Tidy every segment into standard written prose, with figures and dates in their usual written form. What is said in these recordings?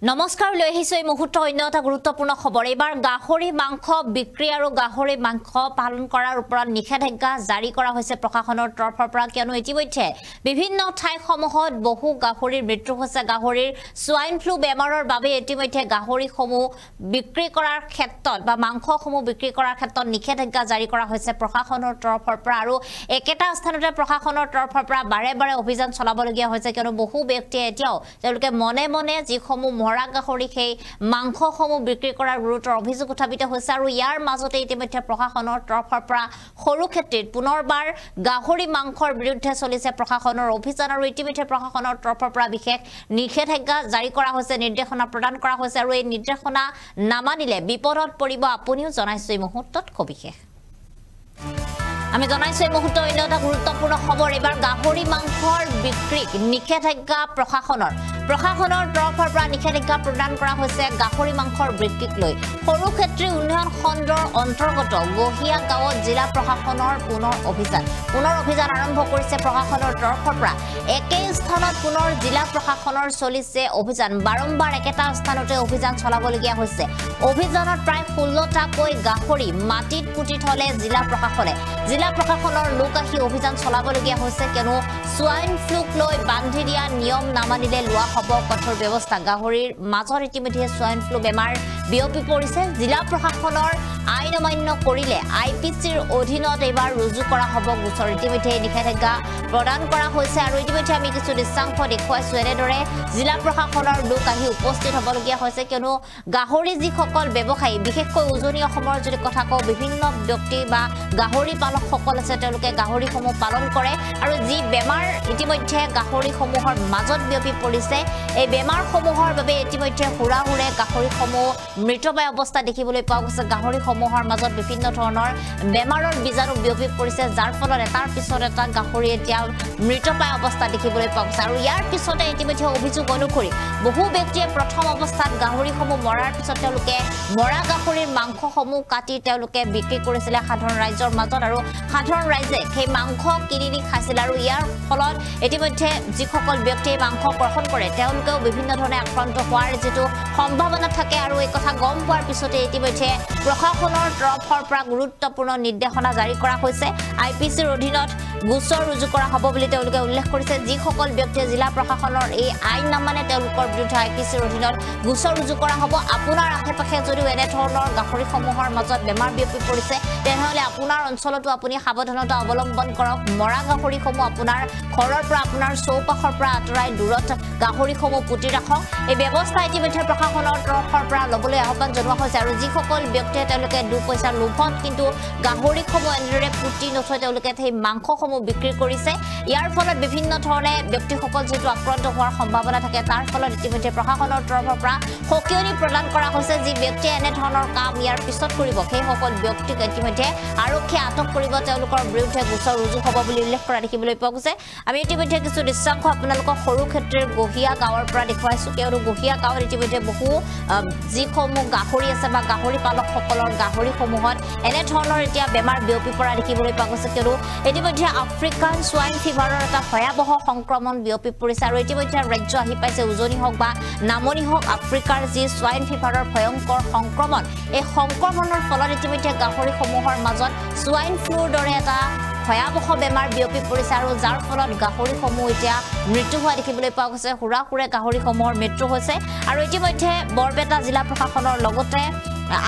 নমস্কাৰ লৈ আহিছো এই মুহূৰ্ত অন্য এটা গুৰুত্বপূৰ্ণ খবৰ এবাৰ গাহৰি মাংস বিক্ৰী আৰু গাহৰি মাংস পালন কৰাৰ ওপৰত নিষেধাজ্ঞা জাৰি কৰা হৈছে প্ৰশাসনৰ তৰফৰ পৰা কিয়নো ইতিমধ্যে বিভিন্ন ঠাইসমূহত বহু গাহৰিৰ মৃত্যু হৈছে গাহৰিৰ সোয়াইন ফ্লু বেমাৰৰ বাবে ইতিমধ্যে গাহৰিসমূহ বিক্ৰী কৰাৰ ক্ষেত্ৰত বা মাংসসমূহ বিক্ৰী কৰাৰ ক্ষেত্ৰত নিষেধাজ্ঞা জাৰি কৰা হৈছে প্ৰশাসনৰ তৰফৰ পৰা আৰু একেটা স্থানতে প্ৰশাসনৰ তৰফৰ পৰা বাৰে বাৰে অভিযান চলাবলগীয়া হৈছে কিয়নো বহু ব্যক্তিয়ে এতিয়াও তেওঁলোকে মনে মনে যিসমূহ মৰা গাহৰি সেই মাংসসমূহ বিক্ৰী কৰাৰ গুৰুতৰ অভিযোগ উত্থাপিত হৈছে আৰু ইয়াৰ মাজতে ইতিমধ্যে প্ৰশাসনৰ তৰফৰ পৰা সৰু ক্ষেত্ৰত পুনৰবাৰ গাহৰি মাংসৰ বিৰুদ্ধে চলিছে প্ৰশাসনৰ অভিযান আৰু ইতিমধ্যে প্ৰশাসনৰ তৰফৰ পৰা বিশেষ নিষেধাজ্ঞা জাৰি কৰা হৈছে নিৰ্দেশনা প্ৰদান কৰা হৈছে আৰু এই নিৰ্দেশনা নামানিলে বিপদত পৰিব আপুনিও জনাইছে এই মুহূৰ্তত কবিশেষ আমি জনাইছো এই মুহূৰ্তত অন্য এটা গুৰুত্বপূৰ্ণ খবৰ এবাৰ গাহৰি মাংসৰ বিক্ৰী নিষেধাজ্ঞা প্ৰশাসনৰ তৰফৰ পৰা নিষেধাজ্ঞা প্ৰদান কৰা হৈছে গাহৰি মাংসৰ বিক্ৰীক লৈ সৰু ক্ষেত্ৰী উন্নয়ন খণ্ডৰ অন্তৰ্গত গহিয়া গাঁৱত জিলা প্ৰশাসনৰ পুনৰ অভিযান আৰম্ভ কৰিছে প্ৰশাসনৰ তৰফৰ পৰা একে স্থানত পুনৰ জিলা প্ৰশাসনৰ চলিছে অভিযান বাৰম্বাৰ একেটা স্থানতে অভিযান চলাবলগীয়া হৈছে অভিযানত প্ৰায় 16টাকৈ গাহৰি মাটিত পুতি থলে জিলা প্ৰশাসনৰ লোক আহি অভিযান চলাবলগীয়া হৈছে কিয়নো সোয়াইন ফ্লুক লৈ বান্ধি দিয়া নিয়ম নামানিলে লোৱা হ'ব কঠোৰ ব্যৱস্থা গাহৰিৰ মাজত ইতিমধ্যে সোয়াইন ফ্লু বেমাৰ বিয়পি পৰিছে জিলা প্ৰশাসনৰ আইন অমান্য কৰিলে আইপিচিৰ অধীনত এবাৰ ৰুজু কৰা হ'ব গোচৰ ইতিমধ্যে নিষেধাজ্ঞা প্ৰদান কৰা হৈছে আৰু ইতিমধ্যে আমি কিছু দৃশ্যাংশ দেখুৱাইছো এনেদৰে জিলা প্ৰশাসনৰ লোক আহি উপস্থিত হ'বলগীয়া হৈছে কিয়নো গাহৰি যিসকল ব্যৱসায়ী বিশেষকৈ উজনি অসমৰ যদি কথা কওঁ বিভিন্ন ব্যক্তি বা গাহৰি পালকসকল আছে তেওঁলোকে গাহৰিসমূহ পালন কৰে আৰু যি বেমাৰ ইতিমধ্যে গাহৰিসমূহৰ মাজত বিয়পি পৰিছে এই বেমাৰসমূহৰ বাবে ইতিমধ্যে হুৰাহুৰে গাহৰিসমূহ মৃতপ্ৰায় অৱস্থা দেখিবলৈ পোৱা গৈছে গাহৰিসমূহৰ মাজত বিভিন্ন ধৰণৰ বেমাৰৰ বীজাণু বিয়পি পৰিছে যাৰ ফলত এটাৰ পিছত এটা গাহৰি এতিয়া মৃতপ্ৰায় অৱস্থা দেখিবলৈ পোৱা গৈছে আৰু ইয়াৰ পিছতে ইতিমধ্যে অভিযোগ অনুসৰি বহু ব্যক্তিয়ে প্ৰথম অৱস্থাত গাহৰিসমূহ মৰাৰ পিছত তেওঁলোকে মৰা গাহৰিৰ মাংসসমূহ কাটি তেওঁলোকে বিক্ৰী কৰিছিল সাধাৰণ ৰাইজৰ মাজত আৰু সাধাৰণ ৰাইজে সেই মাংস কিনি নি খাইছিল আৰু ইয়াৰ ফলত ইতিমধ্যে যিসকল ব্যক্তিয়ে মাংস গ্ৰহণ কৰে তেওঁলোকেও বিভিন্ন ধৰণে আক্ৰান্ত হোৱাৰ যেটো সম্ভাৱনা থাকে আৰু এই কথা গম পোৱাৰ পিছতে ইতিমধ্যে প্ৰশাসনৰ তৰফৰ পৰা গুৰুত্বপূৰ্ণ নিৰ্দেশনা জাৰি কৰা হৈছে আইপিচিৰ অধীনত গোচৰ ৰুজু কৰা হ'ব বুলি তেওঁলোকে উল্লেখ কৰিছে যিসকল ব্যক্তিয়ে জিলা প্ৰশাসনৰ এই আইন নামানে তেওঁলোকৰ বিৰুদ্ধে আইপিচিৰ অধীনত গোচৰ ৰুজু কৰা হ'ব আপোনাৰ আশে-পাশে যদিও এনে ধৰণৰ গাহৰিসমূহৰ মাজত বেমাৰ বিয়পি পৰিছে তেনেহলে আপোনাৰ অঞ্চলতো আপুনি সাৱধানতা অৱলম্বন কৰক মৰা গাহৰিসমূহ আপোনাৰ ঘৰৰ পৰা আপোনাৰ চৌপাশৰ পৰা আঁতৰাই দূৰত গাহৰিসমূহ পুতি ৰাখক এই ব্যৱস্থা ইতিমধ্যে প্ৰশাসনৰ তৰফৰ পৰা ল'বলৈ আহ্বান জনোৱা হৈছে আৰু যিসকল ব্যক্তিয়ে তেওঁলোকে দুপইচাৰ লোভত কিন্তু গাহৰিসমূহ এনেদৰে পুতি নথৈ তেওঁলোকে সেই মাংসসমূহ বিক্ৰী কৰিছে ইয়াৰ ফলত বিভিন্ন ধৰণে ব্যক্তিসকল যেটো আক্ৰান্ত হোৱাৰ সম্ভাৱনা থাকে তাৰ ফলত ইতিমধ্যে প্ৰশাসনৰ তৰফৰ পৰা সকিয়নি প্ৰদান কৰা হৈছে যি ব্যক্তিয়ে এনে ধৰণৰ কাম ইয়াৰ পিছত কৰিব সেই সকল ব্যক্তিক ইতিমধ্যে আৰক্ষীয়ে আটক কৰিব তেওঁলোকৰ বিৰুদ্ধে গোচৰ ৰুজু হ'ব বুলি উল্লেখ কৰা দেখিবলৈ পোৱা গৈছে আমি ইতিমধ্যে কিছু দৃশ্যাংশ আপোনালোকক সৰু ক্ষেত্ৰৰ গহিয়া গাঁৱৰ পৰা দেখুৱাইছো কিয়নো গহিয়া গাঁৱত ইতিমধ্যে বহু যিসমূহ গাহৰি আছে বা গাহৰি পালকসকলৰ গাহৰিসমূহত এনে ধৰণৰ এতিয়া বেমাৰ বিয়পি পৰা দেখিবলৈ পোৱা গৈছে কিয়নো ইতিমধ্যে আফ্ৰিকান সোয়াইন ফিভাৰৰ এটা ভয়াৱহ সংক্ৰমণ বিয়পি পৰিছে আৰু ইতিমধ্যে ৰাজ্য আহি পাইছে উজনি হওক বা নামনি হওক আফ্ৰিকাৰ যি সোয়াইন ফিভাৰৰ ভয়ংকৰ সংক্ৰমণ এই সংক্ৰমণৰ ফলত ইতিমধ্যে গাহৰিসমূহৰ মাজত সোয়াইন ফ্লুৰ দৰে এটা ভয়াৱহ বেমাৰ বিয়পি পৰিছে আৰু যাৰ ফলত গাহৰিসমূহ এতিয়া মৃত্যু হোৱা দেখিবলৈ পোৱা গৈছে হুৰাহুৰে গাহৰিসমূহৰ মৃত্যু হৈছে আৰু ইতিমধ্যে বৰপেটা জিলা প্ৰশাসনৰ লগতে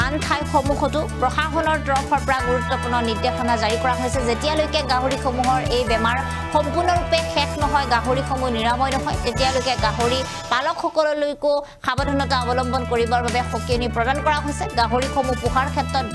আন ঠাইসমূহতো প্ৰশাসনৰ তৰফৰ পৰা গুৰুত্বপূৰ্ণ নিৰ্দেশনা জাৰি কৰা হৈছে যেতিয়ালৈকে গাহৰিসমূহৰ এই বেমাৰ সম্পূৰ্ণৰূপে শেষ নহয় গাহৰিসমূহ নিৰাময় নহয় তেতিয়ালৈকে গাহৰি পালকসকললৈকো সাৱধানতা অৱলম্বন কৰিবৰ বাবে সকিয়নি প্ৰদান কৰা হৈছে গাহৰিসমূহ পোহাৰ ক্ষেত্ৰত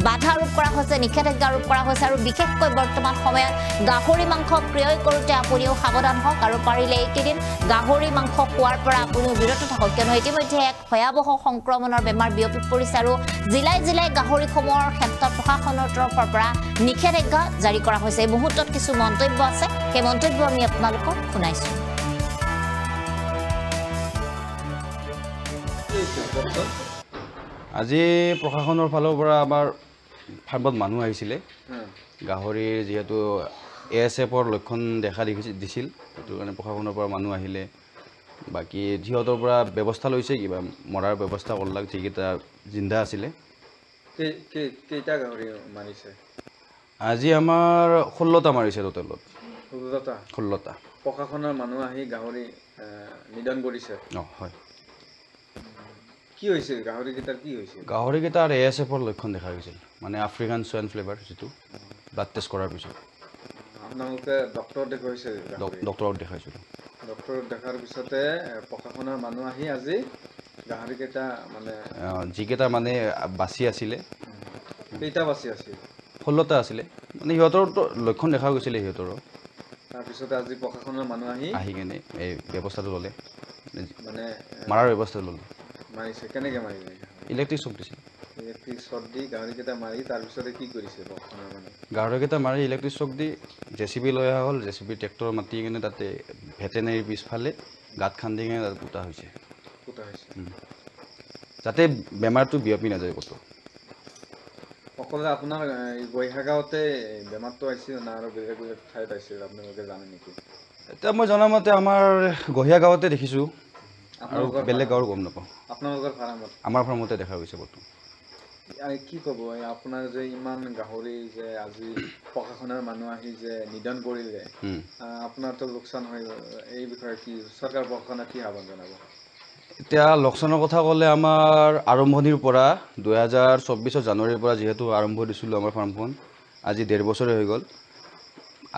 বাধা আৰোপ কৰা হৈছে নিষেধাজ্ঞা আৰোপ কৰা হৈছে আৰু বিশেষকৈ বৰ্তমান সময়ত গাহৰি মাংস ক্ৰয় কৰোঁতে আপুনিও সাৱধান হওক আৰু পাৰিলে এইকেইদিন গাহৰি মাংস খোৱাৰ পৰা আপুনিও বিৰত থাকক কিয়নো ইতিমধ্যে এক ভয়াৱহ সংক্ৰমণৰ বেমাৰ বিয়পি পৰিছে আৰু জিলাই জিলাই গাহৰিসমূহৰ ক্ষেত্ৰত প্ৰশাসনৰ তৰফৰ পৰা নিষেধাজ্ঞা জাৰি কৰা হৈছে এই মুহূৰ্তত কিছু মন্তব্য আছে সেই মন্তব্য আমি আপোনালোকক শুনাইছো আজি প্ৰশাসনৰ ফালৰ পৰা আমাৰ ফাৰ্মত মানুহ আহিছিলে গাহৰিৰ যেহেতু ASFৰ লক্ষণ দেখা দিছিল সেইটো কাৰণে প্ৰশাসনৰ পৰা মানুহ আহিলে বাকী সিহঁতৰ পৰা ব্যৱস্থা লৈছে কিবা মৰাৰ ব্যৱস্থা কৰলাক যিকেইটা জিন্দা আছিলে কেইটা গাহৰি মাৰিছে আজি আমাৰ 16টা মাৰিছে টোটেলত 16টা প্ৰশাসনৰ মানুহ আহি গাহৰি নিধন কৰিছে হয় কি হৈছে গাহৰিকেইটাৰ কি হৈছে গাহৰিকেইটাৰ ASFৰ লক্ষণ দেখা গৈছিল মানে আফ্ৰিকান সোয়াইন ফ্লেভাৰ যিটো ব্লাড টেষ্ট কৰাৰ পিছত আপোনালোকে ডক্টৰ দেখুৱাইছে ডক্টৰক দেখাইছোঁ ডক্টৰক দেখাৰ পিছতে প্ৰশাসনৰ মানুহ আহি আজি গাহৰিকেইটা মানে যিকেইটা মানে বাচি আছিলে কেইটা বাচি আছিল 16টা আছিলে মানে সিহঁতৰ লক্ষণ দেখা গৈছিলে সিহঁতৰ তাৰপিছতে আজি প্ৰশাসনৰ মানুহ আহি কেনে এই ব্যৱস্থাটো ল'লে মানে মাৰাৰ ব্যৱস্থা ল'লে মাৰিছে কেনেকৈ মাৰিলে ইলেক্ট্ৰিক শ্বক দিছে ইলেক্ট্ৰিক শ্বক দি গাহৰিকেইটা মাৰি তাৰপিছতে কি কৰিছে প্ৰশাসনৰ মানুহে গাহৰিকেইটা মাৰি ইলেক্ট্ৰিক শ্বক দি JCB লৈ অহা হ'ল JCB ট্ৰেক্টৰ মাতি কিনে তাতে ভেটেনেৰীৰ পিছফালে গাঁত খান্দি কিনে তাত পোতা হৈছে যাতে বেমাৰটো বিয়পি নাযায় ক'তো অকলে আপোনাৰ গহিয়াগাঁৱতে বেমাৰটো আহিছিল না আৰু বেলেগ বেলেগ ঠাইত আহিছিল আপোনালোকে জানে নেকি এতিয়া মই জনামতে আমাৰ গহিয়া গাঁৱতে দেখিছোঁ আৰু বেলেগ গাঁৱৰ গম নাপাওঁ আপোনালোকৰ ফাৰ্মত আমাৰ ফাৰ্মতে দেখা গৈছে ক'তো কি ক'ব আপোনাৰ যে ইমান গাহৰি যে আজি প্ৰশাসনৰ মানুহ আহি যে নিধন কৰিলে আপোনাৰতো লোকচান হৈ এই বিষয়ে কি চৰকাৰ প্ৰশাসনে কি আহ্বান জনাব এতিয়া লোকচানৰ কথা ক'লে আমাৰ আৰম্ভণিৰ পৰা 2024 জানুৱাৰীৰ পৰা যিহেতু আৰম্ভ দিছিলোঁ আমাৰ ফাৰ্মখন আজি 1.5 বছৰে হৈ গ'ল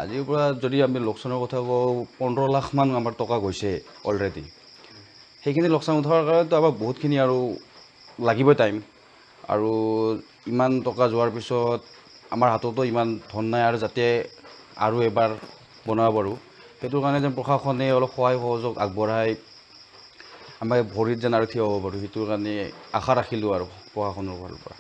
আজিৰ পৰা যদি আমি লোকচানৰ কথা কওঁ 15 লাখ মান আমাৰ টকা গৈছে অলৰেডি সেইখিনি লোকচান উঠাৰ কাৰণেতো আমাৰ বহুতখিনি আৰু লাগিবই টাইম আৰু ইমান টকা যোৱাৰ পিছত আমাৰ হাততো ইমান ধন নাই আৰু যাতে আৰু এবাৰ বনাব পাৰোঁ সেইটোৰ কাৰণে যেন প্ৰশাসনে অলপ সহায় সহযোগ আগবঢ়াই আমাৰ ভৰিত যেন আৰু থিয় হ'ব পাৰোঁ সেইটোৰ কাৰণে আশা ৰাখিলোঁ আৰু প্ৰশাসনৰ ফালৰ পৰা